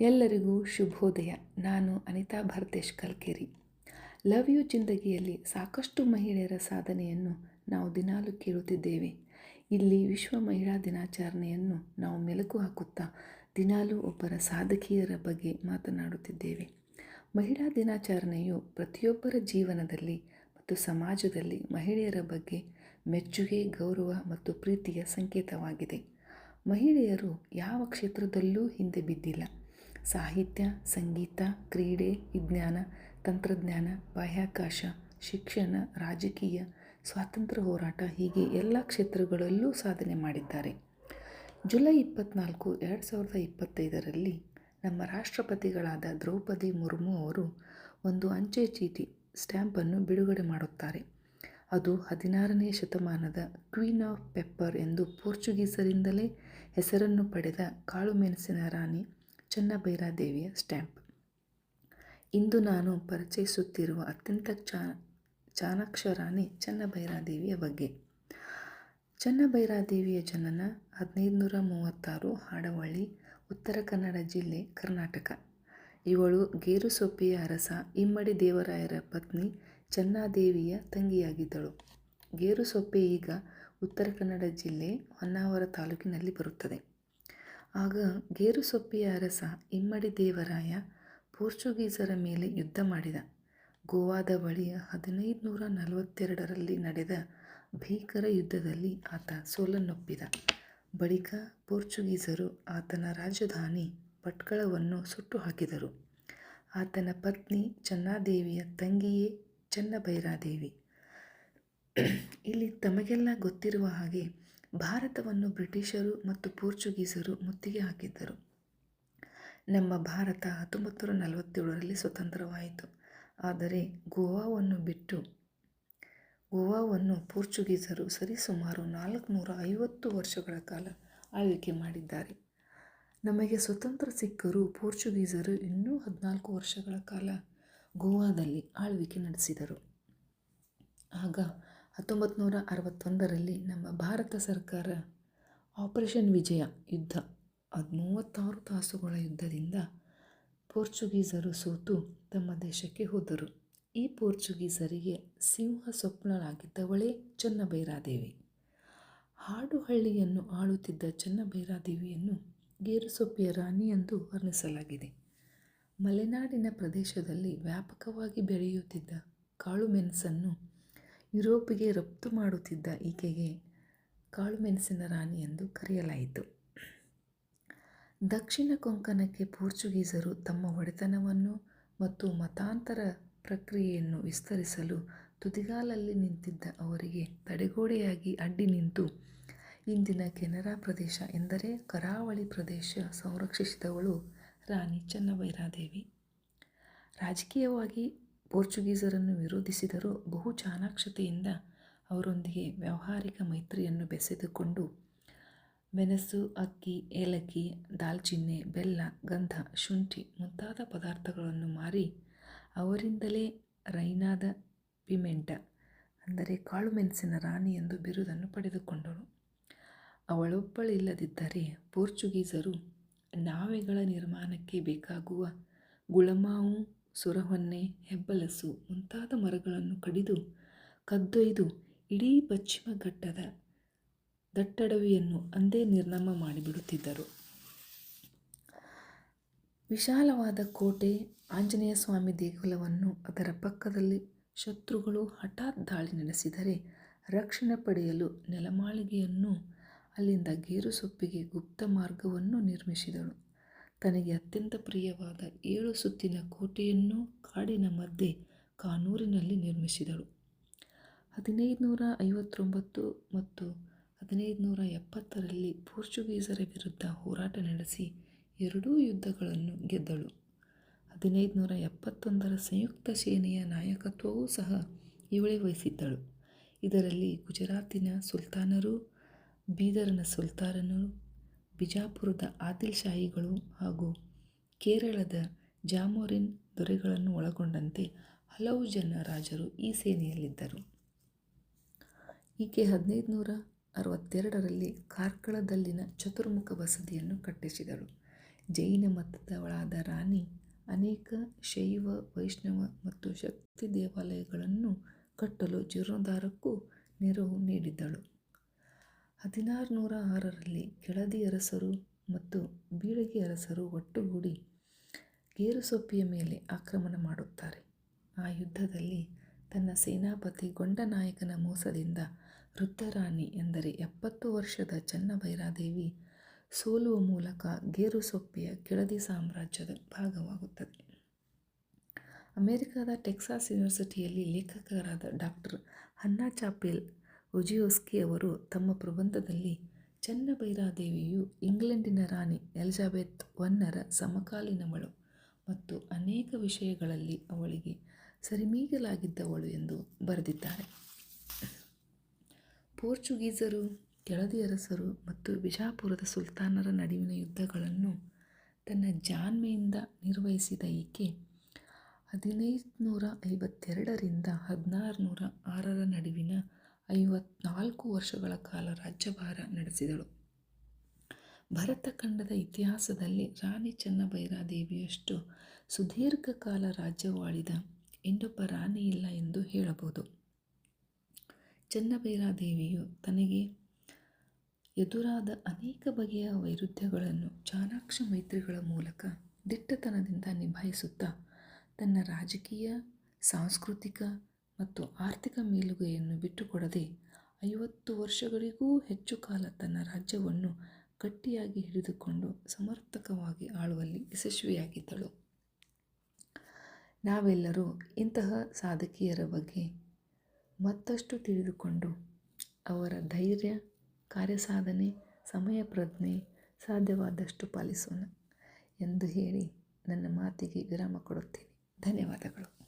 ಎಲ್ಲರಿಗೂ ಶುಭೋದಯ. ನಾನು ಅನಿತಾ ಭರತೇಶ್ ಕಲ್ಕೇರಿ. ಲವ್ ಯು ಜಿಂದಗಿಯಲ್ಲಿ ಸಾಕಷ್ಟು ಮಹಿಳೆಯರ ಸಾಧನೆಯನ್ನು ನಾವು ದಿನಾಲೂ ಕೇಳುತ್ತಿದ್ದೇವೆ. ಇಲ್ಲಿ ವಿಶ್ವ ಮಹಿಳಾ ದಿನಾಚರಣೆಯನ್ನು ನಾವು ಮೆಲುಕು ಹಾಕುತ್ತಾ ದಿನಾಲೂ ಒಬ್ಬರ ಸಾಧಕಿಯರ ಬಗ್ಗೆ ಮಾತನಾಡುತ್ತಿದ್ದೇವೆ. ಮಹಿಳಾ ದಿನಾಚರಣೆಯು ಪ್ರತಿಯೊಬ್ಬರ ಜೀವನದಲ್ಲಿ ಮತ್ತು ಸಮಾಜದಲ್ಲಿ ಮಹಿಳೆಯರ ಬಗ್ಗೆ ಮೆಚ್ಚುಗೆ, ಗೌರವ ಮತ್ತು ಪ್ರೀತಿಯ ಸಂಕೇತವಾಗಿದೆ. ಮಹಿಳೆಯರು ಯಾವ ಕ್ಷೇತ್ರದಲ್ಲೂ ಹಿಂದೆ ಬಿದ್ದಿಲ್ಲ. ಸಾಹಿತ್ಯ, ಸಂಗೀತ, ಕ್ರೀಡೆ, ವಿಜ್ಞಾನ, ತಂತ್ರಜ್ಞಾನ, ಬಾಹ್ಯಾಕಾಶ, ಶಿಕ್ಷಣ, ರಾಜಕೀಯ, ಸ್ವಾತಂತ್ರ್ಯ ಹೋರಾಟ ಹೀಗೆ ಎಲ್ಲ ಕ್ಷೇತ್ರಗಳಲ್ಲೂ ಸಾಧನೆ ಮಾಡಿದ್ದಾರೆ. ಜುಲೈ 24, 2025ರಲ್ಲಿ ನಮ್ಮ ರಾಷ್ಟ್ರಪತಿಗಳಾದ ದ್ರೌಪದಿ ಮುರ್ಮು ಅವರು ಒಂದು ಅಂಚೆ ಚೀಟಿ ಸ್ಟ್ಯಾಂಪನ್ನು ಬಿಡುಗಡೆ ಮಾಡುತ್ತಾರೆ. ಅದು 16ನೇ ಶತಮಾನದ ಕ್ವೀನ್ ಆಫ್ ಪೆಪ್ಪರ್ ಎಂದು ಪೋರ್ಚುಗೀಸರಿಂದಲೇ ಹೆಸರನ್ನು ಪಡೆದ ಕಾಳುಮೆಣಸಿನ ರಾಣಿ ಚೆನ್ನಭೈರಾದೇವಿಯ ಸ್ಟ್ಯಾಂಪ್. ಇಂದು ನಾನು ಪರಿಚಯಿಸುತ್ತಿರುವ ಅತ್ಯಂತ ಚಾಣಾಕ್ಷ ರಾಣಿ ಚೆನ್ನಭೈರಾದೇವಿಯ ಬಗ್ಗೆ. ಚೆನ್ನಭೈರಾದೇವಿಯ ಜನನ 1536 ಹಾಡವಳ್ಳಿ, ಉತ್ತರ ಕನ್ನಡ ಜಿಲ್ಲೆ, ಕರ್ನಾಟಕ. ಇವಳು ಗೇರುಸೊಪ್ಪೆಯ ಅರಸ ಇಮ್ಮಡಿ ದೇವರಾಯರ ಪತ್ನಿ ಚೆನ್ನಾದೇವಿಯ ತಂಗಿಯಾಗಿದ್ದಳು. ಗೇರುಸೊಪ್ಪೆ ಈಗ ಉತ್ತರ ಕನ್ನಡ ಜಿಲ್ಲೆ, ಹೊನ್ನಾವರ ತಾಲೂಕಿನಲ್ಲಿ ಬರುತ್ತದೆ. ಆಗ ಗೇರುಸೊಪ್ಪೆಯ ಅರಸ ಇಮ್ಮಡಿ ದೇವರಾಯ ಪೋರ್ಚುಗೀಸರ ಮೇಲೆ ಯುದ್ಧ ಮಾಡಿದ. ಗೋವಾದ ಬಳಿ 1542ರಲ್ಲಿ ನಡೆದ ಭೀಕರ ಯುದ್ಧದಲ್ಲಿ ಆತ ಸೋಲನ್ನೊಪ್ಪಿದ. ಬಳಿಕ ಪೋರ್ಚುಗೀಸರು ಆತನ ರಾಜಧಾನಿ ಭಟ್ಕಳವನ್ನು ಸುಟ್ಟು ಹಾಕಿದರು. ಆತನ ಪತ್ನಿ ಚೆನ್ನಾದೇವಿಯ ತಂಗಿಯೇ ಚೆನ್ನಭೈರಾದೇವಿ. ಇಲ್ಲಿ ತಮಗೆಲ್ಲ ಗೊತ್ತಿರುವ ಹಾಗೆ ಭಾರತವನ್ನು ಬ್ರಿಟಿಷರು ಮತ್ತು ಪೋರ್ಚುಗೀಸರು ಮುತ್ತಿಗೆ ಹಾಕಿದ್ದರು. ನಮ್ಮ ಭಾರತ 1947ರಲ್ಲಿ ಸ್ವತಂತ್ರವಾಯಿತು. ಆದರೆ ಗೋವಾವನ್ನು ಪೋರ್ಚುಗೀಸರು ಸರಿಸುಮಾರು 450 ವರ್ಷಗಳ ಕಾಲ ಆಳ್ವಿಕೆ ಮಾಡಿದ್ದಾರೆ. ನಮಗೆ ಸ್ವತಂತ್ರ ಸಿಕ್ಕರೂ ಪೋರ್ಚುಗೀಸರು ಇನ್ನೂ 14 ವರ್ಷಗಳ ಕಾಲ ಗೋವಾದಲ್ಲಿ ಆಳ್ವಿಕೆ ನಡೆಸಿದರು. ಆಗ 1961ರಲ್ಲಿ ನಮ್ಮ ಭಾರತ ಸರ್ಕಾರ ಆಪರೇಷನ್ ವಿಜಯ ಯುದ್ಧ 36 ತಾಸುಗಳ ಯುದ್ಧದಿಂದ ಪೋರ್ಚುಗೀಸರು ಸೋತು ತಮ್ಮ ದೇಶಕ್ಕೆ ಹೋದರು. ಈ ಪೋರ್ಚುಗೀಸರಿಗೆ ಸಿಂಹ ಸ್ವಪ್ನಳಾಗಿದ್ದವಳೇ ಚೆನ್ನಭೈರಾದೇವಿ. ಹಾಡುಹಳ್ಳಿಯನ್ನು ಆಳುತ್ತಿದ್ದ ಚೆನ್ನಭೈರಾದೇವಿಯನ್ನು ಗೇರುಸೊಪ್ಪೆಯ ರಾಣಿ ಎಂದು ವರ್ಣಿಸಲಾಗಿದೆ. ಮಲೆನಾಡಿನ ಪ್ರದೇಶದಲ್ಲಿ ವ್ಯಾಪಕವಾಗಿ ಬೆಳೆಯುತ್ತಿದ್ದ ಕಾಳುಮೆಣಸನ್ನು ಯುರೋಪಿಗೆ ರಫ್ತು ಮಾಡುತ್ತಿದ್ದ ಈಕೆಗೆ ಕಾಳುಮೆಣಸಿನ ರಾಣಿ ಎಂದು ಕರೆಯಲಾಯಿತು. ದಕ್ಷಿಣ ಕೊಂಕಣಕ್ಕೆ ಪೋರ್ಚುಗೀಸರು ತಮ್ಮ ಒಡೆತನವನ್ನು ಮತ್ತು ಮತಾಂತರ ಪ್ರಕ್ರಿಯೆಯನ್ನು ವಿಸ್ತರಿಸಲು ತುದಿಗಾಲಲ್ಲಿ ನಿಂತಿದ್ದ ಅವರಿಗೆ ತಡೆಗೋಡೆಯಾಗಿ ಅಡ್ಡಿ ನಿಂತು ಇಂದಿನ ಕೆನರಾ ಪ್ರದೇಶ ಎಂದರೆ ಕರಾವಳಿ ಪ್ರದೇಶ ಸಂರಕ್ಷಿಸಿದವಳು ರಾಣಿ ಚೆನ್ನಭೈರಾದೇವಿ. ರಾಜಕೀಯವಾಗಿ ಪೋರ್ಚುಗೀಸರನ್ನು ವಿರೋಧಿಸಿದರೂ ಬಹು ಚಾಣಾಕ್ಷತೆಯಿಂದ ಅವರೊಂದಿಗೆ ವ್ಯಾವಹಾರಿಕ ಮೈತ್ರಿಯನ್ನು ಬೆಸೆದುಕೊಂಡು ಮೆಣಸು, ಅಕ್ಕಿ, ಏಲಕ್ಕಿ, ದಾಲ್ಚಿನ್ನಿ, ಬೆಲ್ಲ, ಗಂಧ, ಶುಂಠಿ ಮುಂತಾದ ಪದಾರ್ಥಗಳನ್ನು ಮಾರಿ ಅವರಿಂದಲೇ ರೈನಾದ ಪಿಮೆಂಟ ಅಂದರೆ ಕಾಳುಮೆಣಸಿನ ರಾಣಿ ಎಂದು ಬಿರುದನ್ನು ಪಡೆದುಕೊಂಡಳು. ಅವಳೊಬ್ಬಳಿಲ್ಲದಿದ್ದರೆ ಪೋರ್ಚುಗೀಸರು ನಾವೆಗಳ ನಿರ್ಮಾಣಕ್ಕೆ ಬೇಕಾಗುವ ಗುಳಮಾವು, ಸುರಹೊನ್ನೆ, ಹೆಬ್ಬಲಸು ಮುಂತಾದ ಮರಗಳನ್ನು ಕದ್ದೊಯ್ದು ಇಡೀ ಪಶ್ಚಿಮ ಘಟ್ಟದ ದಟ್ಟಡವಿಯನ್ನು ಅಂದೇ ನಿರ್ನಾಮ ಮಾಡಿಬಿಡುತ್ತಿದ್ದರು. ವಿಶಾಲವಾದ ಕೋಟೆ, ಆಂಜನೇಯ ಸ್ವಾಮಿ ದೇಗುಲವನ್ನು ಅದರ ಪಕ್ಕದಲ್ಲಿ ಶತ್ರುಗಳು ಹಠಾತ್ ದಾಳಿ ನಡೆಸಿದರೆ ರಕ್ಷಣೆ ಪಡೆಯಲು ನೆಲಮಾಳಿಗೆಯನ್ನೂ ಅಲ್ಲಿಂದ ಗೇರುಸೊಪ್ಪಿಗೆ ಗುಪ್ತ ಮಾರ್ಗವನ್ನು ನಿರ್ಮಿಸಿದಳು. ತನಗೆ ಅತ್ಯಂತ ಪ್ರಿಯವಾದ 7 ಸುತ್ತಿನ ಕೋಟೆಯನ್ನೂ ಕಾಡಿನ ಮಧ್ಯೆ ಕಾನೂರಿನಲ್ಲಿ ನಿರ್ಮಿಸಿದಳು. 1559 ಮತ್ತು 1570ರಲ್ಲಿ ಪೋರ್ಚುಗೀಸರ ವಿರುದ್ಧ ಹೋರಾಟ ನಡೆಸಿ 2 ಯುದ್ಧಗಳನ್ನು ಗೆದ್ದಳು. 1571ರ ಸಂಯುಕ್ತ ಸೇನೆಯ ನಾಯಕತ್ವವೂ ಸಹ ಇವಳೇ ವಹಿಸಿದ್ದಳು. ಇದರಲ್ಲಿ ಗುಜರಾತಿನ ಸುಲ್ತಾನರು, ಬೀದರನ ಸುಲ್ತಾನರು, ಬಿಜಾಪುರದ ಆದಿಲ್ ಶಾಹಿಗಳು ಹಾಗೂ ಕೇರಳದ ಜಾಮೋರಿನ್ ದೊರೆಗಳನ್ನು ಒಳಗೊಂಡಂತೆ ಹಲವು ಜನ ರಾಜರು ಈ ಸೇನೆಯಲ್ಲಿದ್ದರು. ಈಕೆ 1562ರಲ್ಲಿ ಕಾರ್ಕಳದಲ್ಲಿನ ಚತುರ್ಮುಖ ಬಸದಿಯನ್ನು ಕಟ್ಟಿಸಿದಳು. ಜೈನ ಮತದವಳಾದ ರಾಣಿ ಅನೇಕ ಶೈವ, ವೈಷ್ಣವ ಮತ್ತು ಶಕ್ತಿ ದೇವಾಲಯಗಳನ್ನು ಕಟ್ಟಲು ಜೀರ್ಣೋದ್ಧಾರಕ್ಕೂ ನೆರವು ನೀಡಿದ್ದಳು. 1606ರಲ್ಲಿ ಕೆಳದಿ ಅರಸರು ಮತ್ತು ಬೀಳಗಿ ಅರಸರು ಒಟ್ಟುಗೂಡಿ ಗೇರುಸೊಪ್ಪಿಯ ಮೇಲೆ ಆಕ್ರಮಣ ಮಾಡುತ್ತಾರೆ. ಆ ಯುದ್ಧದಲ್ಲಿ ತನ್ನ ಸೇನಾಪತಿ ಗೊಂಡನಾಯಕನ ಮೋಸದಿಂದ ವೃದ್ಧರಾಣಿ ಎಂದರೆ 70 ವರ್ಷದ ಚೆನ್ನಭೈರಾದೇವಿ ಸೋಲುವ ಮೂಲಕ ಗೇರುಸೊಪ್ಪೆಯ ಕೆಳದಿ ಸಾಮ್ರಾಜ್ಯದ ಭಾಗವಾಗುತ್ತದೆ. ಅಮೆರಿಕದ ಟೆಕ್ಸಾಸ್ ಯೂನಿವರ್ಸಿಟಿಯಲ್ಲಿ ಲೇಖಕರಾದ ಡಾಕ್ಟರ್ ಹನ್ನಾ ಚಾಪೆಲ್ ವೊಜಿಯೋವ್ಸ್ಕಿ ಅವರು ತಮ್ಮ ಪ್ರಬಂಧದಲ್ಲಿ ಚೆನ್ನಭೈರಾದೇವಿಯು ಇಂಗ್ಲೆಂಡಿನ ರಾಣಿ ಎಲಿಜಬೆತ್ I ಸಮಕಾಲೀನವಳು ಮತ್ತು ಅನೇಕ ವಿಷಯಗಳಲ್ಲಿ ಅವಳಿಗೆ ಸರಿಮೀಗಲಾಗಿದ್ದವಳು ಎಂದು ಬರೆದಿದ್ದಾರೆ. ಪೋರ್ಚುಗೀಸರು, ಕೆಳದಿ ಅರಸರು ಮತ್ತು ಬಿಜಾಪುರದ ಸುಲ್ತಾನರ ನಡುವಿನ ಯುದ್ಧಗಳನ್ನು ತನ್ನ ಜಾಣ್ಮೆಯಿಂದ ನಿರ್ವಹಿಸಿದ ಈಕೆ 1552ರಿಂದ 1606ರ ನಡುವಿನ 54 ವರ್ಷಗಳ ಕಾಲ ರಾಜ್ಯಭಾರ ನಡೆಸಿದಳು. ಭರತಖಂಡದ ಇತಿಹಾಸದಲ್ಲಿ ರಾಣಿ ಚೆನ್ನಭೈರಾದೇವಿಯಷ್ಟು ಸುದೀರ್ಘ ಕಾಲ ರಾಜ್ಯವಾಳಿದ ಇನ್ನೊಬ್ಬ ರಾಣಿಯಿಲ್ಲ ಎಂದು ಹೇಳಬಹುದು. ಚೆನ್ನಭೈರಾದೇವಿಯು ತನಗೆ ಎದುರಾದ ಅನೇಕ ಬಗೆಯ ವೈರುಧ್ಯಗಳನ್ನು ಚಾಣಾಕ್ಷ ಮೈತ್ರಿಗಳ ಮೂಲಕ ದಿಟ್ಟತನದಿಂದ ನಿಭಾಯಿಸುತ್ತಾ ತನ್ನ ರಾಜಕೀಯ, ಸಾಂಸ್ಕೃತಿಕ ಮತ್ತು ಆರ್ಥಿಕ ಮೇಲುಗೈಯನ್ನು ಬಿಟ್ಟುಕೊಡದೆ 50 ವರ್ಷಗಳಿಗೂ ಹೆಚ್ಚು ಕಾಲ ತನ್ನ ರಾಜ್ಯವನ್ನು ಗಟ್ಟಿಯಾಗಿ ಹಿಡಿದುಕೊಂಡು ಸಮರ್ಥವಾಗಿ ಆಳುವಲ್ಲಿ ಯಶಸ್ವಿಯಾಗಿದ್ದಳು. ನಾವೆಲ್ಲರೂ ಇಂತಹ ಸಾಧಕಿಯರ ಬಗ್ಗೆ ಮತ್ತಷ್ಟು ತಿಳಿದುಕೊಂಡು ಅವರ ಧೈರ್ಯ, ಕಾರ್ಯಸಾಧನೆ, ಸಮಯ ಪ್ರಜ್ಞೆ ಸಾಧ್ಯವಾದಷ್ಟು ಪಾಲಿಸೋಣ ಎಂದು ಹೇಳಿ ನನ್ನ ಮಾತಿಗೆ ವಿರಾಮ ಕೊಡುತ್ತೇನೆ. ಧನ್ಯವಾದಗಳು.